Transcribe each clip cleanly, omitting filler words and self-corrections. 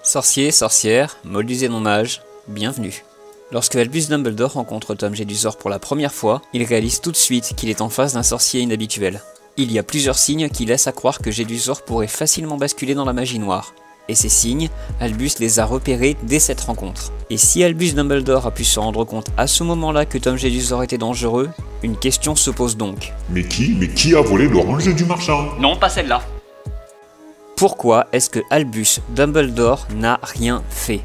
Sorcier, sorcière, moldus et non-mages, bienvenue. Lorsque Albus Dumbledore rencontre Tom Jedusor pour la première fois, il réalise tout de suite qu'il est en face d'un sorcier inhabituel. Il y a plusieurs signes qui laissent à croire que Jedusor pourrait facilement basculer dans la magie noire. Et ces signes, Albus les a repérés dès cette rencontre. Et si Albus Dumbledore a pu se rendre compte à ce moment-là que Tom Jedusor était dangereux, une question se pose donc. Mais qui a volé l'orange du marchand? Non, pas celle-là. Pourquoi est-ce que Albus Dumbledore n'a rien fait?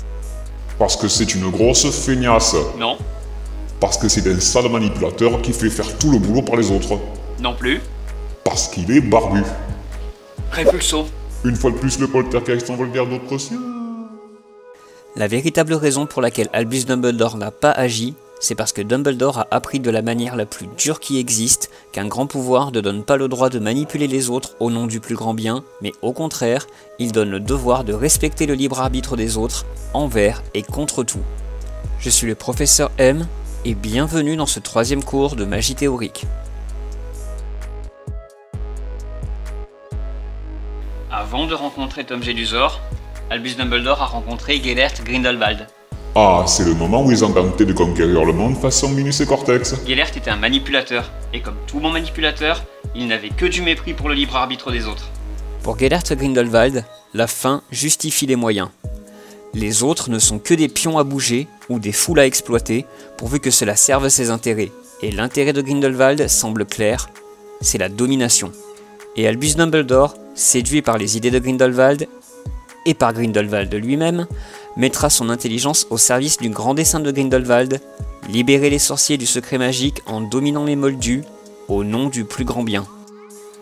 Parce que c'est une grosse feignasse. Non. Parce que c'est un sale manipulateur qui fait faire tout le boulot par les autres. Non plus. Parce qu'il est barbu. Répulso. Une fois de plus, le poltergeist envole guère d'autres siens. La véritable raison pour laquelle Albus Dumbledore n'a pas agi, c'est parce que Dumbledore a appris de la manière la plus dure qui existe qu'un grand pouvoir ne donne pas le droit de manipuler les autres au nom du plus grand bien, mais au contraire, il donne le devoir de respecter le libre arbitre des autres, envers et contre tout. Je suis le professeur M, et bienvenue dans ce 3e cours de magie théorique. Avant de rencontrer Tom Jedusor, Albus Dumbledore a rencontré Gellert Grindelwald. Ah, c'est le moment où ils ont tenté de conquérir le monde façon Minus et Cortex. Gellert était un manipulateur, et comme tout bon manipulateur, il n'avait que du mépris pour le libre arbitre des autres. Pour Gellert Grindelwald, la fin justifie les moyens. Les autres ne sont que des pions à bouger ou des foules à exploiter, pourvu que cela serve ses intérêts. Et l'intérêt de Grindelwald semble clair, c'est la domination. Et Albus Dumbledore, séduit par les idées de Grindelwald, et par Grindelwald lui-même, mettra son intelligence au service du grand dessein de Grindelwald, libérer les sorciers du secret magique en dominant les moldus, au nom du plus grand bien.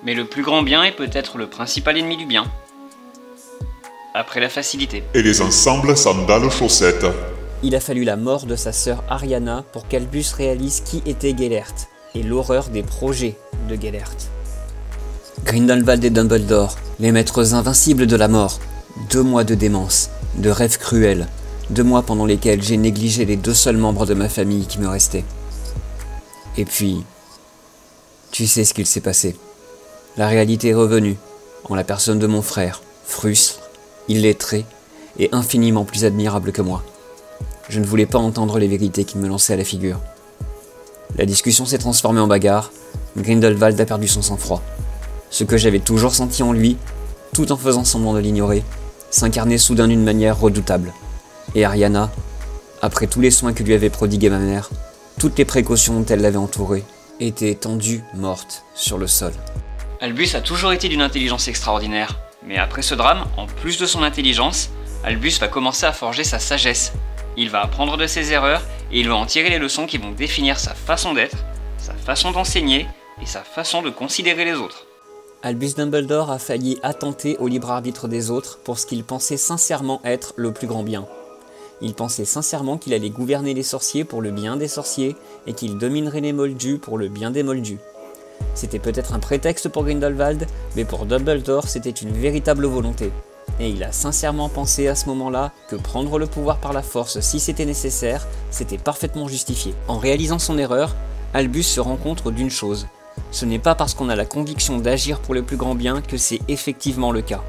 Mais le plus grand bien est peut-être le principal ennemi du bien. Après la facilité. Et les ensembles sandales chaussettes. Il a fallu la mort de sa sœur Ariana pour qu'Albus réalise qui était Gellert, et l'horreur des projets de Gellert. Grindelwald et Dumbledore, les maîtres invincibles de la mort. 2 mois de démence, de rêves cruels, 2 mois pendant lesquels j'ai négligé les 2 seuls membres de ma famille qui me restaient. Et puis, tu sais ce qu'il s'est passé. La réalité est revenue, en la personne de mon frère, frustre, illettré et infiniment plus admirable que moi. Je ne voulais pas entendre les vérités qu'il me lançait à la figure. La discussion s'est transformée en bagarre, Grindelwald a perdu son sang-froid. Ce que j'avais toujours senti en lui, tout en faisant semblant de l'ignorer, s'incarnait soudain d'une manière redoutable. Et Ariana, après tous les soins que lui avait prodigués ma mère, toutes les précautions dont elle l'avait entourée, était étendue, morte, sur le sol. Albus a toujours été d'une intelligence extraordinaire, mais après ce drame, en plus de son intelligence, Albus va commencer à forger sa sagesse. Il va apprendre de ses erreurs, et il va en tirer les leçons qui vont définir sa façon d'être, sa façon d'enseigner, et sa façon de considérer les autres. Albus Dumbledore a failli attenter au libre arbitre des autres pour ce qu'il pensait sincèrement être le plus grand bien. Il pensait sincèrement qu'il allait gouverner les sorciers pour le bien des sorciers et qu'il dominerait les moldus pour le bien des moldus. C'était peut-être un prétexte pour Grindelwald, mais pour Dumbledore c'était une véritable volonté. Et il a sincèrement pensé à ce moment-là que prendre le pouvoir par la force si c'était nécessaire, c'était parfaitement justifié. En réalisant son erreur, Albus se rend compte d'une chose. Ce n'est pas parce qu'on a la conviction d'agir pour le plus grand bien que c'est effectivement le cas.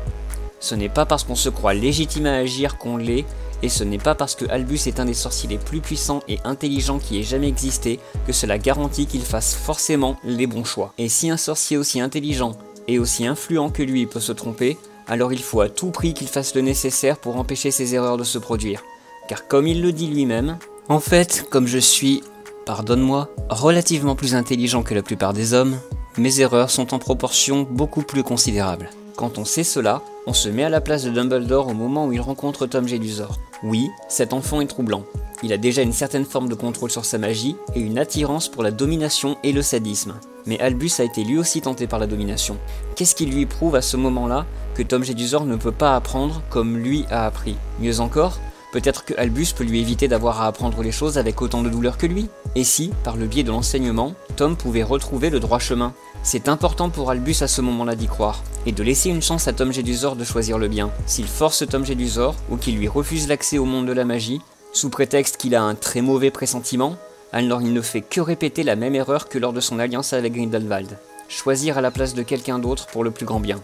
Ce n'est pas parce qu'on se croit légitime à agir qu'on l'est, et ce n'est pas parce que Albus est un des sorciers les plus puissants et intelligents qui ait jamais existé que cela garantit qu'il fasse forcément les bons choix. Et si un sorcier aussi intelligent et aussi influent que lui peut se tromper, alors il faut à tout prix qu'il fasse le nécessaire pour empêcher ces erreurs de se produire. Car comme il le dit lui-même, en fait, comme je suis... pardonne-moi, relativement plus intelligent que la plupart des hommes, mes erreurs sont en proportion beaucoup plus considérables. Quand on sait cela, on se met à la place de Dumbledore au moment où il rencontre Tom Jedusor. Oui, cet enfant est troublant. Il a déjà une certaine forme de contrôle sur sa magie et une attirance pour la domination et le sadisme. Mais Albus a été lui aussi tenté par la domination. Qu'est-ce qui lui prouve à ce moment-là que Tom Jedusor ne peut pas apprendre comme lui a appris? Mieux encore, peut-être que Albus peut lui éviter d'avoir à apprendre les choses avec autant de douleur que lui. Et si, par le biais de l'enseignement, Tom pouvait retrouver le droit chemin? C'est important pour Albus à ce moment-là d'y croire, et de laisser une chance à Tom Jedusor de choisir le bien. S'il force Tom Jedusor, ou qu'il lui refuse l'accès au monde de la magie, sous prétexte qu'il a un très mauvais pressentiment, alors il ne fait que répéter la même erreur que lors de son alliance avec Grindelwald. Choisir à la place de quelqu'un d'autre pour le plus grand bien.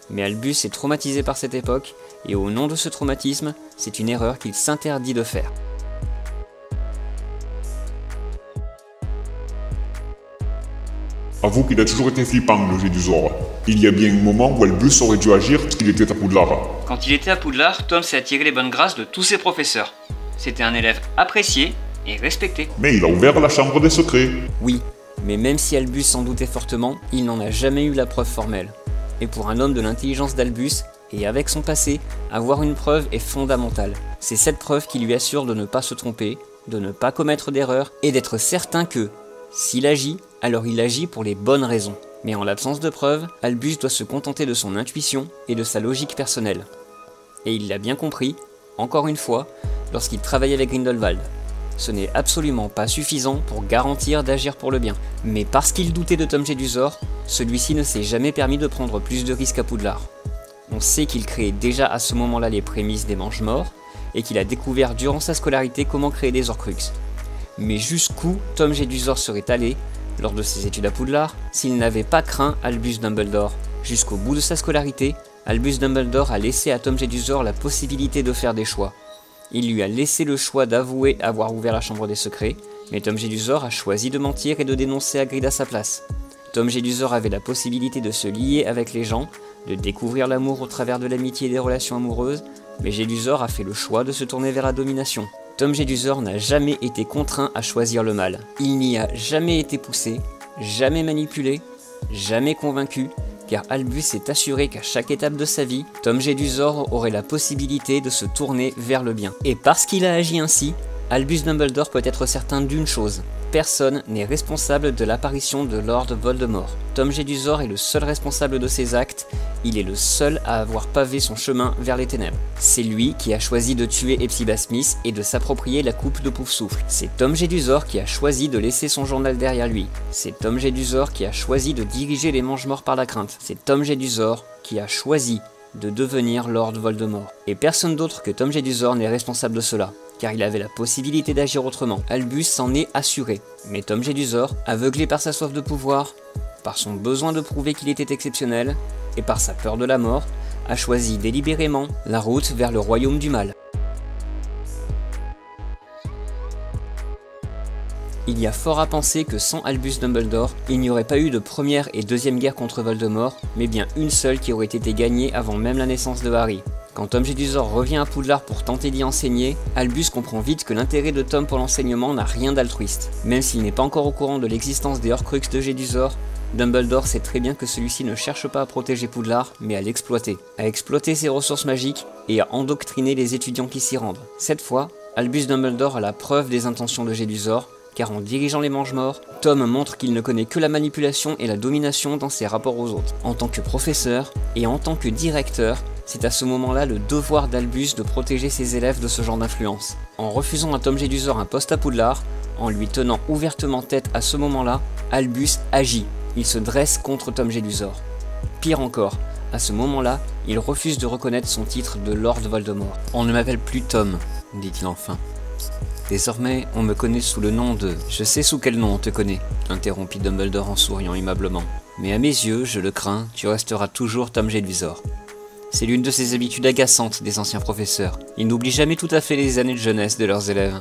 Mais Albus est traumatisé par cette époque, et au nom de ce traumatisme, c'est une erreur qu'il s'interdit de faire. Avoue qu'il a toujours été flippant, le Gédusor. Il y a bien un moment où Albus aurait dû agir parce qu'il était à Poudlard. Quand il était à Poudlard, Tom s'est attiré les bonnes grâces de tous ses professeurs. C'était un élève apprécié et respecté. Mais il a ouvert la chambre des secrets. Oui, mais même si Albus s'en doutait fortement, il n'en a jamais eu la preuve formelle. Et pour un homme de l'intelligence d'Albus, et avec son passé, avoir une preuve est fondamental. C'est cette preuve qui lui assure de ne pas se tromper, de ne pas commettre d'erreur, et d'être certain que, s'il agit, alors il agit pour les bonnes raisons. Mais en l'absence de preuves, Albus doit se contenter de son intuition et de sa logique personnelle. Et il l'a bien compris, encore une fois, lorsqu'il travaille avec Grindelwald. Ce n'est absolument pas suffisant pour garantir d'agir pour le bien. Mais parce qu'il doutait de Tom Jedusor, celui-ci ne s'est jamais permis de prendre plus de risques à Poudlard. On sait qu'il créait déjà à ce moment-là les prémices des Mange-Morts, et qu'il a découvert durant sa scolarité comment créer des Horcruxes. Mais jusqu'où Tom Jedusor serait allé, lors de ses études à Poudlard, s'il n'avait pas craint Albus Dumbledore? Jusqu'au bout de sa scolarité, Albus Dumbledore a laissé à Tom Jedusor la possibilité de faire des choix. Il lui a laissé le choix d'avouer avoir ouvert la chambre des secrets, mais Tom Jedusor a choisi de mentir et de dénoncer Hagrid à sa place. Tom Jedusor avait la possibilité de se lier avec les gens, de découvrir l'amour au travers de l'amitié et des relations amoureuses, mais Jedusor a fait le choix de se tourner vers la domination. Tom Jedusor n'a jamais été contraint à choisir le mal. Il n'y a jamais été poussé, jamais manipulé, jamais convaincu, car Albus s'est assuré qu'à chaque étape de sa vie, Tom Jedusor aurait la possibilité de se tourner vers le bien. Et parce qu'il a agi ainsi, Albus Dumbledore peut être certain d'une chose. Personne n'est responsable de l'apparition de Lord Voldemort. Tom Jedusor est le seul responsable de ses actes, il est le seul à avoir pavé son chemin vers les ténèbres. C'est lui qui a choisi de tuer Hepzibah Smith et de s'approprier la coupe de Poufsouffle. C'est Tom Jedusor qui a choisi de laisser son journal derrière lui. C'est Tom Jedusor qui a choisi de diriger les Mange-Morts par la crainte. C'est Tom Jedusor qui a choisi de devenir Lord Voldemort. Et personne d'autre que Tom Jedusor n'est responsable de cela, car il avait la possibilité d'agir autrement. Albus s'en est assuré, mais Tom Jedusor, aveuglé par sa soif de pouvoir, par son besoin de prouver qu'il était exceptionnel, et par sa peur de la mort, a choisi délibérément la route vers le royaume du mal. Il y a fort à penser que sans Albus Dumbledore, il n'y aurait pas eu de première et deuxième guerre contre Voldemort, mais bien une seule qui aurait été gagnée avant même la naissance de Harry. Quand Tom Jedusor revient à Poudlard pour tenter d'y enseigner, Albus comprend vite que l'intérêt de Tom pour l'enseignement n'a rien d'altruiste. Même s'il n'est pas encore au courant de l'existence des Horcruxes de Jedusor, Dumbledore sait très bien que celui-ci ne cherche pas à protéger Poudlard, mais à l'exploiter. À exploiter ses ressources magiques et à endoctriner les étudiants qui s'y rendent. Cette fois, Albus Dumbledore a la preuve des intentions de Jedusor, car en dirigeant les Mange-Morts, Tom montre qu'il ne connaît que la manipulation et la domination dans ses rapports aux autres. En tant que professeur et en tant que directeur, c'est à ce moment-là le devoir d'Albus de protéger ses élèves de ce genre d'influence. En refusant à Tom Jedusor un poste à Poudlard, en lui tenant ouvertement tête à ce moment-là, Albus agit. Il se dresse contre Tom Jedusor. Pire encore, à ce moment-là, il refuse de reconnaître son titre de Lord Voldemort. « On ne m'appelle plus Tom », dit-il enfin. « Désormais, on me connaît sous le nom de... »« Je sais sous quel nom on te connaît », interrompit Dumbledore en souriant aimablement. « Mais à mes yeux, je le crains, tu resteras toujours Tom Jedusor. » C'est l'une de ces habitudes agaçantes des anciens professeurs. Ils n'oublient jamais tout à fait les années de jeunesse de leurs élèves.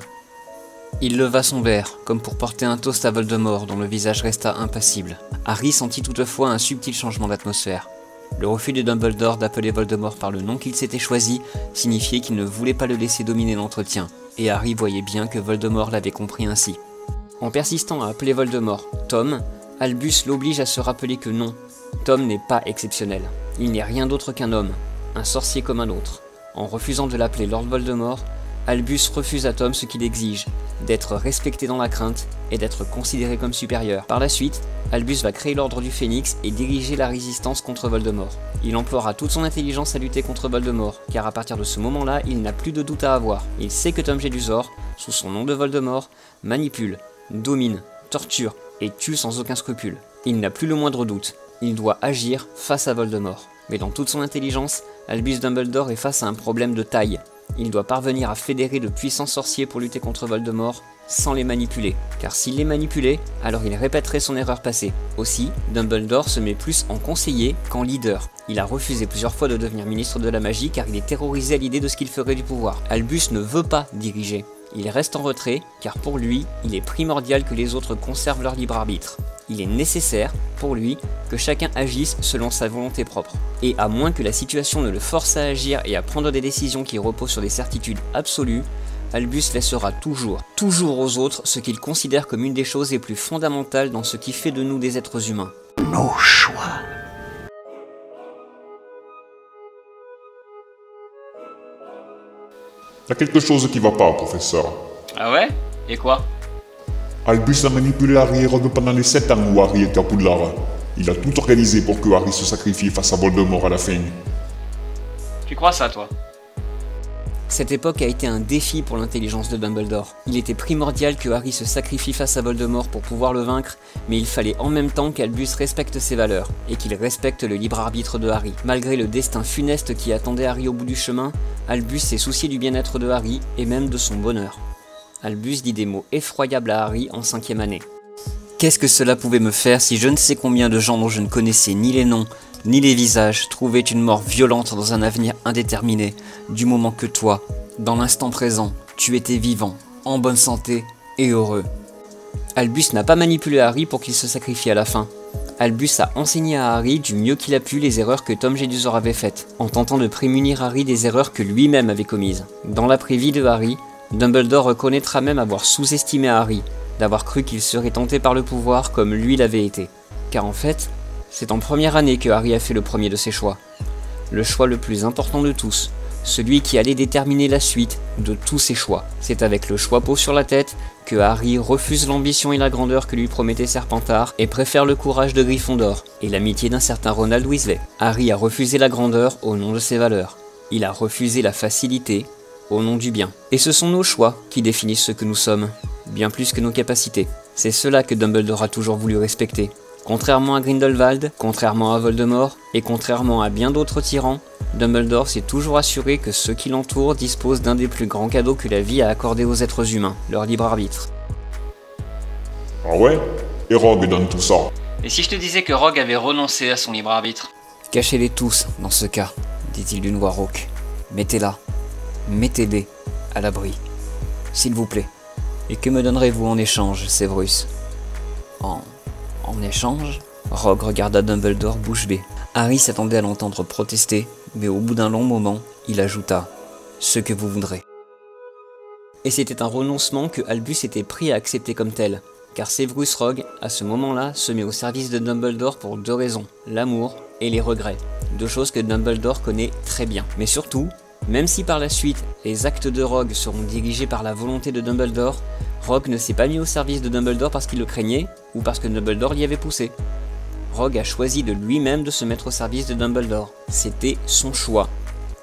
Il leva son verre, comme pour porter un toast à Voldemort dont le visage resta impassible. Harry sentit toutefois un subtil changement d'atmosphère. Le refus de Dumbledore d'appeler Voldemort par le nom qu'il s'était choisi signifiait qu'il ne voulait pas le laisser dominer l'entretien, et Harry voyait bien que Voldemort l'avait compris ainsi. En persistant à appeler Voldemort Tom, Albus l'oblige à se rappeler que non, Tom n'est pas exceptionnel. Il n'est rien d'autre qu'un homme, un sorcier comme un autre. En refusant de l'appeler Lord Voldemort, Albus refuse à Tom ce qu'il exige, d'être respecté dans la crainte et d'être considéré comme supérieur. Par la suite, Albus va créer l'Ordre du Phénix et diriger la résistance contre Voldemort. Il emploiera toute son intelligence à lutter contre Voldemort, car à partir de ce moment-là, il n'a plus de doute à avoir. Il sait que Tom Jedusor, sous son nom de Voldemort, manipule, domine, torture et tue sans aucun scrupule. Il n'a plus le moindre doute, il doit agir face à Voldemort. Mais dans toute son intelligence, Albus Dumbledore est face à un problème de taille. il doit parvenir à fédérer de puissants sorciers pour lutter contre Voldemort, sans les manipuler. Car s'il les manipulait, alors il répéterait son erreur passée. Aussi, Dumbledore se met plus en conseiller qu'en leader. Il a refusé plusieurs fois de devenir ministre de la magie car il est terrorisé à l'idée de ce qu'il ferait du pouvoir. Albus ne veut pas diriger. Il reste en retrait car pour lui, il est primordial que les autres conservent leur libre arbitre. Il est nécessaire, pour lui, que chacun agisse selon sa volonté propre. Et à moins que la situation ne le force à agir et à prendre des décisions qui reposent sur des certitudes absolues, Albus laissera toujours aux autres ce qu'il considère comme une des choses les plus fondamentales dans ce qui fait de nous des êtres humains. Nos choix. Il y a quelque chose qui va pas, professeur. Ah ouais? Et quoi? Albus a manipulé Harry et Rogue pendant les 7 ans où Harry était à Poudlard. Il a tout organisé pour que Harry se sacrifie face à Voldemort à la fin. Tu crois ça, toi? Cette époque a été un défi pour l'intelligence de Dumbledore. Il était primordial que Harry se sacrifie face à Voldemort pour pouvoir le vaincre, mais il fallait en même temps qu'Albus respecte ses valeurs, et qu'il respecte le libre arbitre de Harry. Malgré le destin funeste qui attendait Harry au bout du chemin, Albus s'est soucié du bien-être de Harry, et même de son bonheur. Albus dit des mots effroyables à Harry en 5e année. Qu'est-ce que cela pouvait me faire si je ne sais combien de gens dont je ne connaissais ni les noms, ni les visages, trouvaient une mort violente dans un avenir indéterminé, du moment que toi, dans l'instant présent, tu étais vivant, en bonne santé et heureux. Albus n'a pas manipulé Harry pour qu'il se sacrifie à la fin. Albus a enseigné à Harry du mieux qu'il a pu les erreurs que Tom Jedusor avait faites, en tentant de prémunir Harry des erreurs que lui-même avait commises. Dans l'après-vie de Harry, Dumbledore reconnaîtra même avoir sous-estimé Harry, d'avoir cru qu'il serait tenté par le pouvoir comme lui l'avait été. Car en fait, c'est en première année que Harry a fait le premier de ses choix. Le choix le plus important de tous, celui qui allait déterminer la suite de tous ses choix. C'est avec le choix-peau sur la tête que Harry refuse l'ambition et la grandeur que lui promettait Serpentard et préfère le courage de Gryffondor et l'amitié d'un certain Ronald Weasley. Harry a refusé la grandeur au nom de ses valeurs. Il a refusé la facilité au nom du bien. Et ce sont nos choix qui définissent ce que nous sommes, bien plus que nos capacités. C'est cela que Dumbledore a toujours voulu respecter. Contrairement à Grindelwald, contrairement à Voldemort, et contrairement à bien d'autres tyrans, Dumbledore s'est toujours assuré que ceux qui l'entourent disposent d'un des plus grands cadeaux que la vie a accordé aux êtres humains, leur libre arbitre. Ah ouais? Et Rogue dans tout ça? Et si je te disais que Rogue avait renoncé à son libre arbitre? Cachez-les tous, dans ce cas, dit-il d'une voix rauque. Mettez-la, mettez-les à l'abri, s'il vous plaît. Et que me donnerez-vous en échange, Severus? En échange? Rogue regarda Dumbledore bouche bée. Harry s'attendait à l'entendre protester, mais au bout d'un long moment, il ajouta « Ce que vous voudrez ». Et c'était un renoncement que Albus était prêt à accepter comme tel, car Severus Rogue, à ce moment-là, se met au service de Dumbledore pour 2 raisons, l'amour et les regrets. 2 choses que Dumbledore connaît très bien. Mais surtout, même si par la suite, les actes de Rogue seront dirigés par la volonté de Dumbledore, Rogue ne s'est pas mis au service de Dumbledore parce qu'il le craignait, ou parce que Dumbledore l'y avait poussé. Rogue a choisi de lui-même de se mettre au service de Dumbledore. C'était son choix.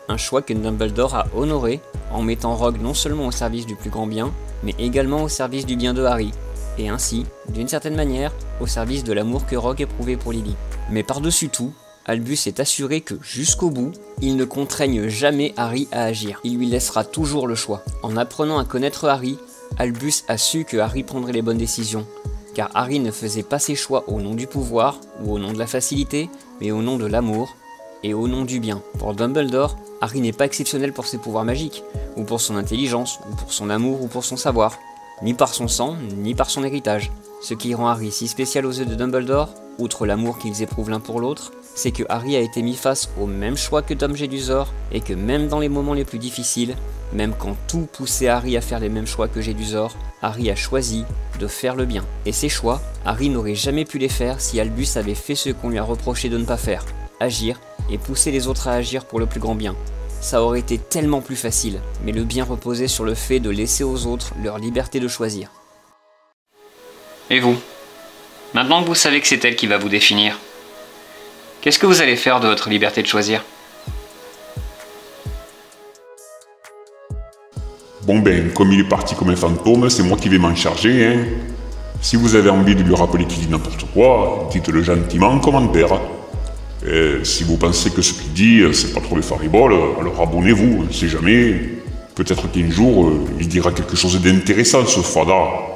Un choix que Dumbledore a honoré en mettant Rogue non seulement au service du plus grand bien, mais également au service du bien de Harry, et ainsi, d'une certaine manière, au service de l'amour que Rogue éprouvait pour Lily. Mais par-dessus tout, Albus est assuré que, jusqu'au bout, il ne contraigne jamais Harry à agir. Il lui laissera toujours le choix. En apprenant à connaître Harry, Albus a su que Harry prendrait les bonnes décisions, car Harry ne faisait pas ses choix au nom du pouvoir, ou au nom de la facilité, mais au nom de l'amour, et au nom du bien. Pour Dumbledore, Harry n'est pas exceptionnel pour ses pouvoirs magiques, ou pour son intelligence, ou pour son amour, ou pour son savoir, ni par son sang, ni par son héritage. Ce qui rend Harry si spécial aux yeux de Dumbledore, outre l'amour qu'ils éprouvent l'un pour l'autre, c'est que Harry a été mis face au même choix que Tom Jedusor, et que même dans les moments les plus difficiles, même quand tout poussait Harry à faire les mêmes choix que Jedusor, Harry a choisi de faire le bien. Et ces choix, Harry n'aurait jamais pu les faire si Albus avait fait ce qu'on lui a reproché de ne pas faire, agir et pousser les autres à agir pour le plus grand bien. Ça aurait été tellement plus facile, mais le bien reposait sur le fait de laisser aux autres leur liberté de choisir. Et vous? Maintenant que vous savez que c'est elle qui va vous définir, qu'est-ce que vous allez faire de votre liberté de choisir? Bon ben, comme il est parti comme un fantôme, c'est moi qui vais m'en charger, hein. Si vous avez envie de lui rappeler qu'il dit n'importe quoi, dites-le gentiment en commentaire. Et si vous pensez que ce qu'il dit, c'est pas trop les fariboles, alors abonnez-vous, on sait jamais. Peut-être qu'un jour, il dira quelque chose d'intéressant, ce fada.